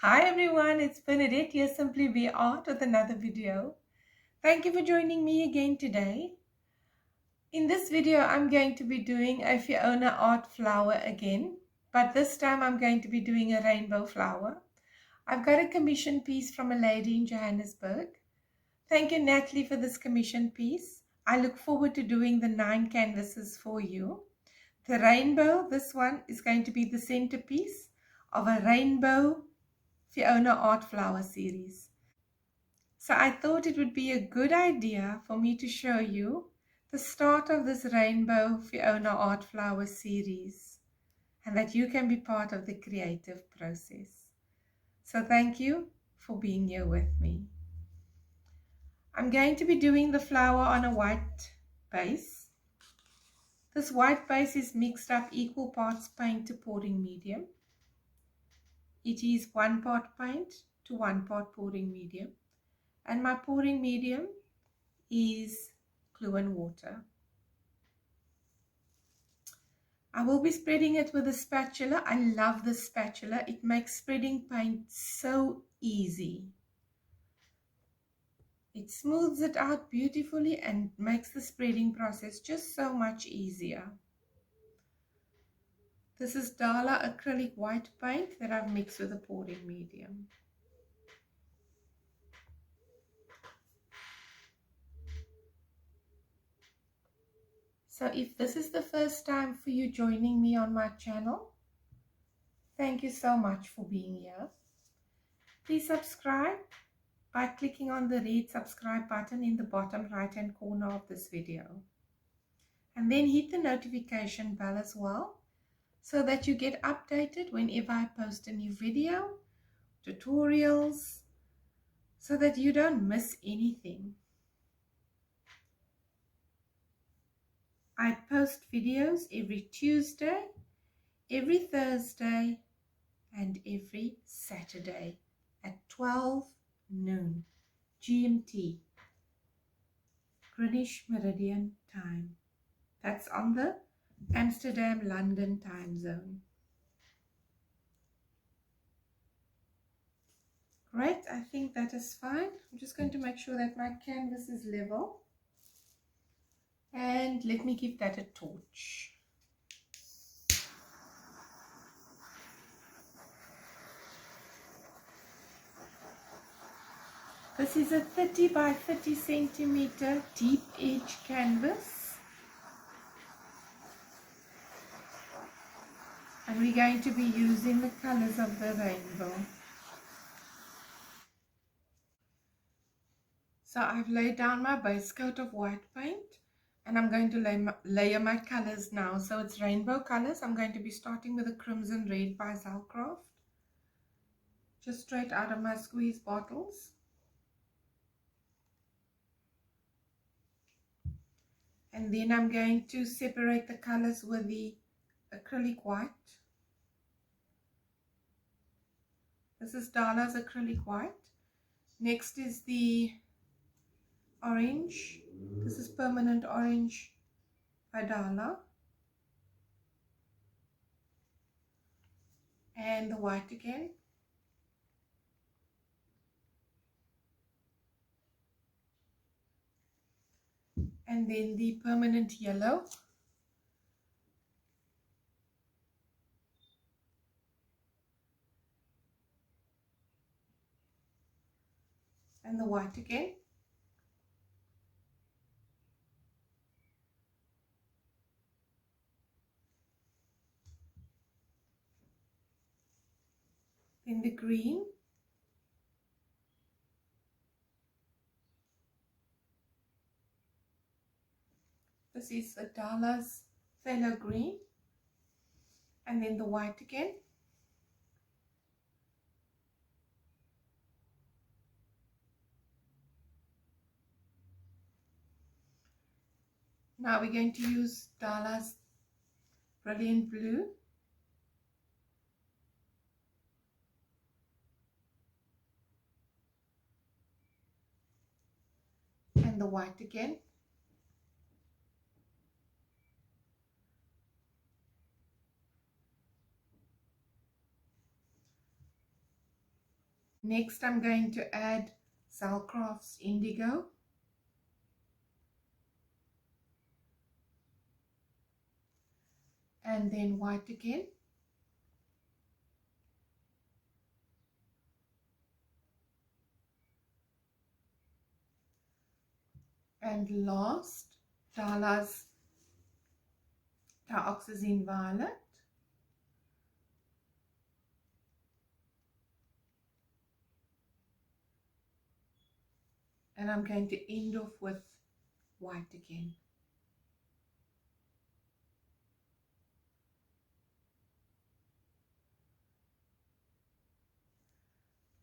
Hi everyone, it's Bernadette here, Simply Be Art with another video. Thank you for joining me again today. In this video, I'm going to be doing a Fiona art flower again, but this time I'm going to be doing a rainbow flower. I've got a commission piece from a lady in Johannesburg. Thank you, Natalie, for this commission piece. I look forward to doing the 9 canvases for you. The rainbow, this one, is going to be the centerpiece of a rainbow Fiona Art Flower series. So I thought it would be a good idea for me to show you the start of this Rainbow Fiona Art Flower series and that you can be part of the creative process. So thank you for being here with me. I'm going to be doing the flower on a white base. This white base is mixed up equal parts paint to pouring medium. It is 1 part paint to 1 part pouring medium. And my pouring medium is glue and water. I will be spreading it with a spatula. I love the spatula. It makes spreading paint so easy. It smooths it out beautifully and makes the spreading process just so much easier. This is Dala acrylic white paint that I've mixed with a pouring medium. So if this is the first time for you joining me on my channel, thank you so much for being here. Please subscribe by clicking on the red subscribe button in the bottom right hand corner of this video. And then hit the notification bell as well so that you get updated whenever I post a new video, tutorials, so that you don't miss anything. I post videos every Tuesday, every Thursday, and every Saturday at 12 noon GMT, Greenwich Meridian Time. That's on the Amsterdam, London time zone. Great, I think that is fine. I'm just going to make sure that my canvas is level. And let me give that a torch. This is a 30 by 30 centimeter deep edge canvas. And we're going to be using the colors of the rainbow. So I've laid down my base coat of white paint and I'm going to layer my colors now. So it's rainbow colors. I'm going to be starting with a crimson red by Zelcraft, just straight out of my squeeze bottles. And then I'm going to separate the colors with the acrylic white. This is Dala's acrylic white. Next is the orange. This is permanent orange by Dala. And the white again. And then the permanent yellow. And the white again. Then the green. This is a Dala's phthalo green. And then the white again. Now we're going to use Dala's brilliant blue. And the white again. Next I'm going to add Zelcraft's Indigo. And then white again. And last, Dala's Dioxazine Violet. And I'm going to end off with white again.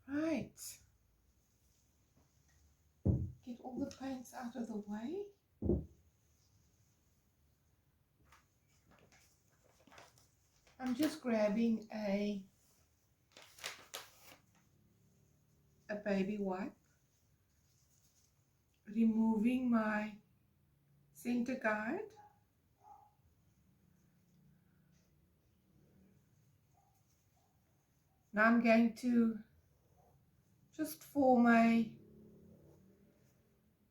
Right. Get all the paints out of the way. I'm just grabbing a baby wipe, removing my center guide, now I'm going to just form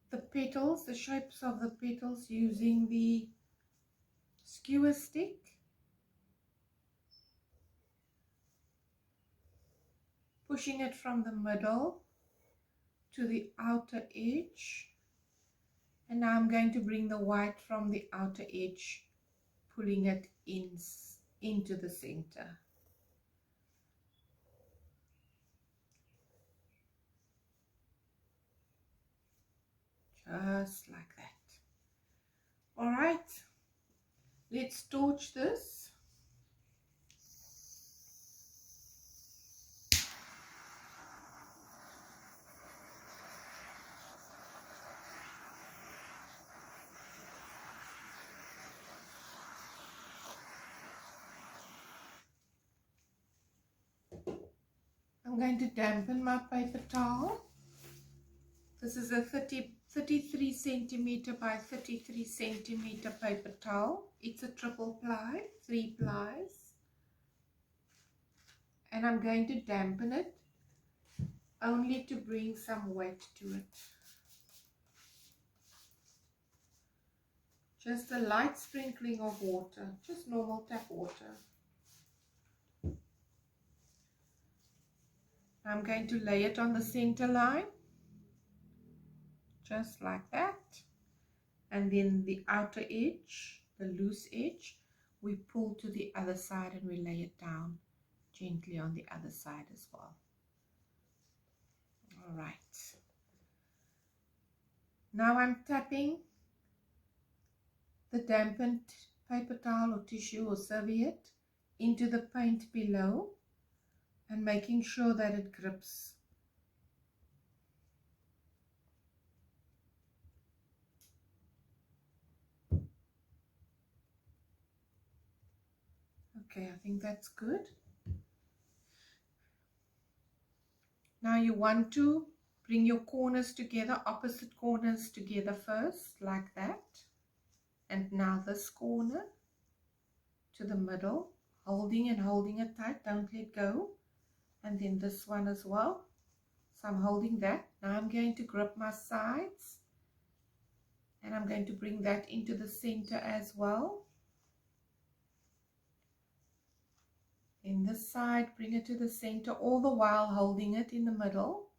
the petals, the shapes of the petals using the skewer stick. Pushing it from the middle to the outer edge. And now I'm going to bring the white from the outer edge, pulling it into the center. Just like that. All right, let's torch this. I'm going to dampen my paper towel. This is a 33 centimeter by 33 centimeter paper towel. It's a triple ply, 3 plies. And I'm going to dampen it only to bring some weight to it. Just a light sprinkling of water, just normal tap water. I'm going to lay it on the center line, just like that. And then the outer edge, the loose edge, we pull to the other side and we lay it down gently on the other side as well. All right. Now I'm tapping the dampened paper towel or tissue or serviette into the paint below and making sure that it grips. Okay, I think that's good. Now you want to bring your corners together, opposite corners together first, like that. And now this corner to the middle, holding and holding it tight, don't let go. And then this one as well. So I'm holding that. Now I'm going to grip my sides. And I'm going to bring that into the center as well. In this side, bring it to the center, all the while holding it in the middle.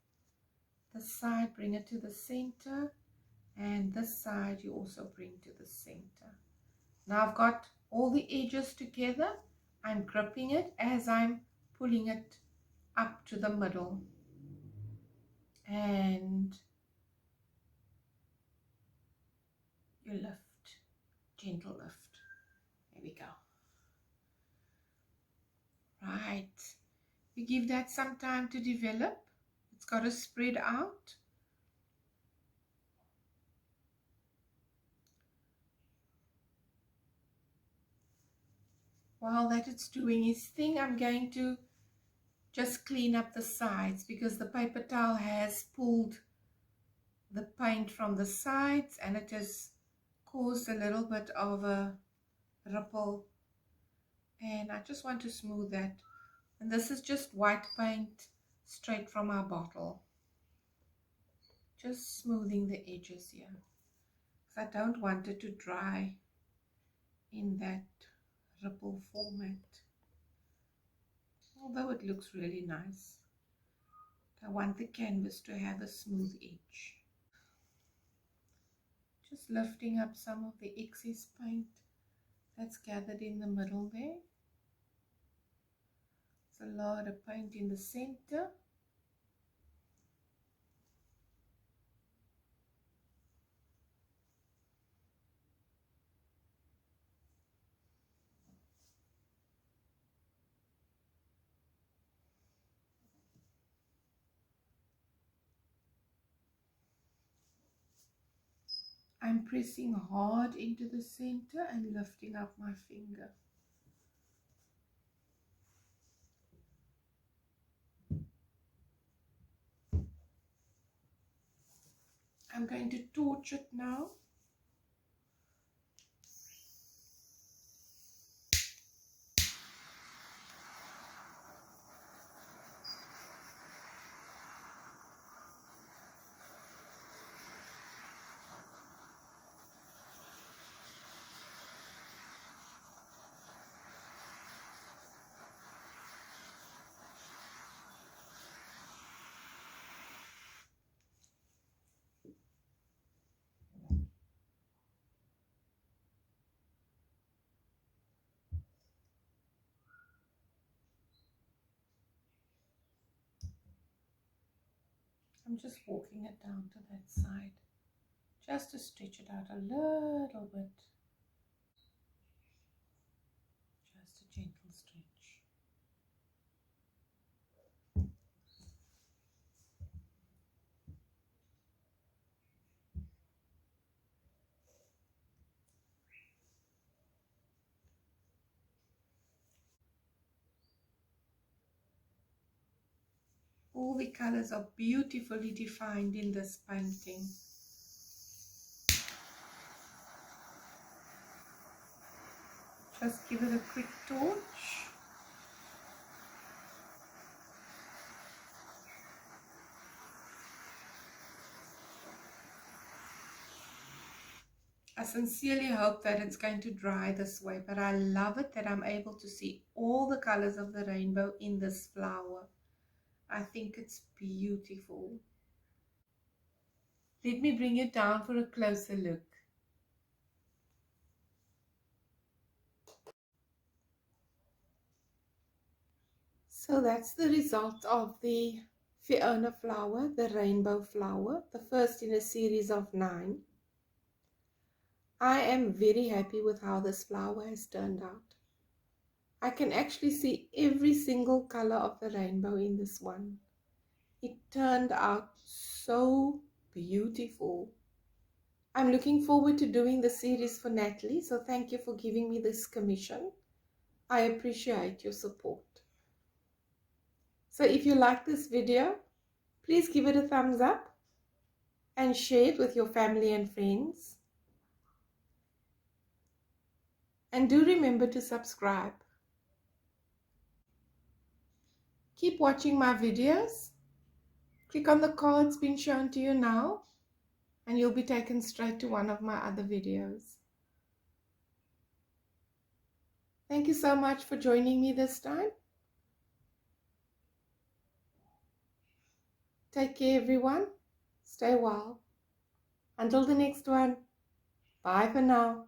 This side, bring it to the center. And this side, you also bring to the center. Now I've got all the edges together. I'm gripping it as I'm pulling it up to the middle. And you lift, gentle lift. There we go. Right. You give that some time to develop. It's got to spread out. While that it's doing its thing, I'm going to just clean up the sides because the paper towel has pulled the paint from the sides and it has caused a little bit of a ripple, and I just want to smooth that. And this is just white paint, straight from our bottle. Just smoothing the edges here, because I don't want it to dry in that ripple format. Although it looks really nice, I want the canvas to have a smooth edge. Just lifting up some of the excess paint that's gathered in the middle there. There's a lot of paint in the center. I'm pressing hard into the center and lifting up my finger. I'm going to torch it now. I'm just walking it down to that side, just to stretch it out a little bit. Just a gentle stretch. All the colors are beautifully defined in this painting. Just give it a quick torch. I sincerely hope that it's going to dry this way, but I love it that I'm able to see all the colors of the rainbow in this flower. I think it's beautiful. Let me bring it down for a closer look. So that's the result of the Fiona flower, the rainbow flower, the first in a series of 9. I am very happy with how this flower has turned out. I can actually see every single color of the rainbow in this one. It turned out so beautiful. I'm looking forward to doing the series for Natalie, so thank you for giving me this commission. I appreciate your support. So if you like this video, please give it a thumbs up and share it with your family and friends. And do remember to subscribe. Keep watching my videos. Click on the cards being shown to you now, and you'll be taken straight to one of my other videos. Thank you so much for joining me this time. Take care, everyone. Stay well. Until the next one. Bye for now.